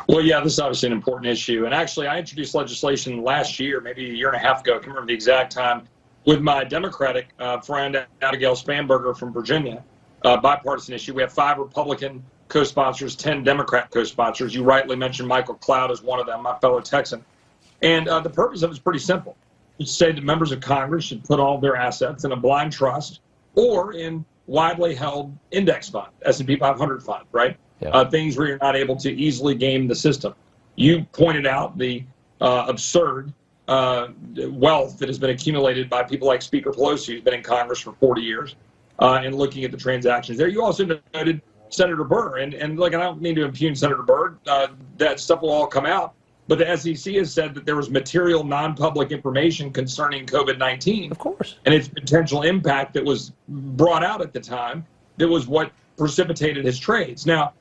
Well, yeah, this is obviously an important issue. And actually, I introduced legislation last year, maybe a year and a half ago, I can't remember the exact time, with my Democratic friend, Abigail Spanberger from Virginia, bipartisan issue. We have 5 Republican co-sponsors, 10 Democrat co-sponsors. You rightly mentioned Michael Cloud as one of them, my fellow Texan. And the purpose of it is pretty simple. It's to say that members of Congress should put all their assets in a blind trust or in widely held index fund, S&P 500 fund, right? Yeah. Things where you're not able to easily game the system. You pointed out the absurd wealth that has been accumulated by people like Speaker Pelosi, who's been in Congress for 40 years, and looking at the transactions there. You also noted Senator Burr, and look, I don't mean to impugn Senator Burr. That stuff will all come out. But the SEC has said that there was material non-public information concerning COVID-19. Of course. And its potential impact that was brought out at the time that was what precipitated his trades. Now,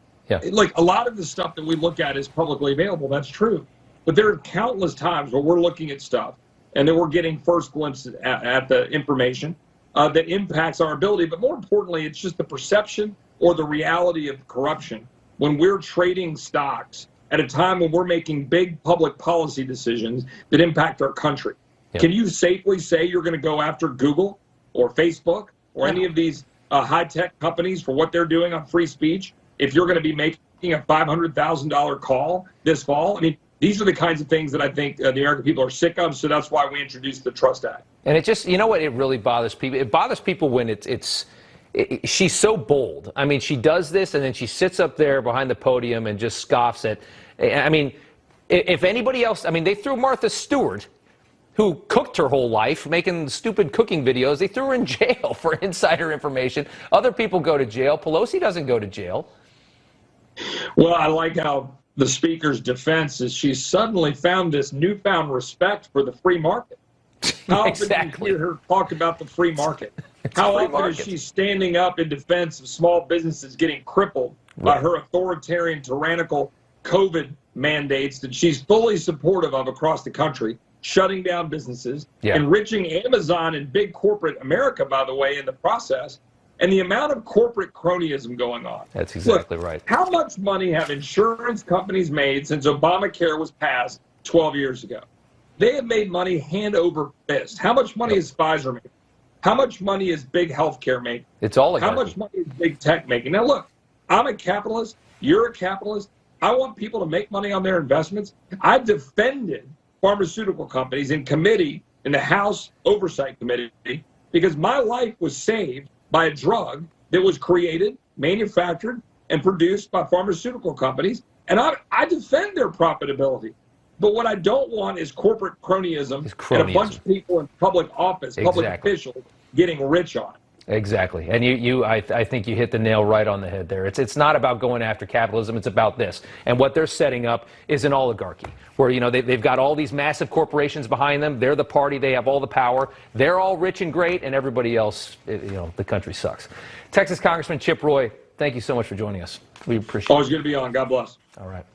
like a lot of the stuff that we look at is publicly available. That's true. But there are countless times where we're looking at stuff and then we're getting first glimpses at the information that impacts our ability. But more importantly, it's just the perception or the reality of corruption when we're trading stocks at a time when we're making big public policy decisions that impact our country. Can you safely say you're going to go after Google or Facebook or any of these high-tech companies for what they're doing on free speech if you're going to be making a $500,000 call this fall? I mean, these are the kinds of things that I think the American people are sick of, so that's why we introduced the Trust Act. And it just, you know what, it really bothers people? It bothers people when she's so bold. I mean, she does this, and then she sits up there behind the podium and just scoffs at, I mean, if anybody else, I mean, they threw Martha Stewart, who cooked her whole life, making stupid cooking videos, they threw her in jail for insider information. Other people go to jail. Pelosi doesn't go to jail. Well, I like how the speaker's defense is she's suddenly found this newfound respect for the free market. How often do you hear her talk about the free market? How often is she standing up in defense of small businesses getting crippled by her authoritarian, tyrannical COVID mandates that she's fully supportive of across the country, shutting down businesses, enriching Amazon and big corporate America, by the way, in the process, and the amount of corporate cronyism going on. That's exactly right. How much money have insurance companies made since Obamacare was passed 12 years ago? They have made money hand over fist. How much money is Pfizer making? How much money is big healthcare making? It's all How much money is big tech making? Now, look, I'm a capitalist. You're a capitalist. I want people to make money on their investments. I defended pharmaceutical companies in committee, in the House Oversight Committee, because my life was saved by a drug that was created, manufactured, and produced by pharmaceutical companies. And I defend their profitability. But what I don't want is corporate cronyism and a bunch of people in public office, public officials, getting rich on it. Exactly. And I think you hit the nail right on the head there. It's not about going after capitalism. It's about this. And what they're setting up is an oligarchy where, you know, they've got all these massive corporations behind them. They're the party. They have all the power. They're all rich and great, and everybody else, you know, the country sucks. Texas Congressman Chip Roy, thank you so much for joining us. We appreciate it. Always good to be on. God bless. All right.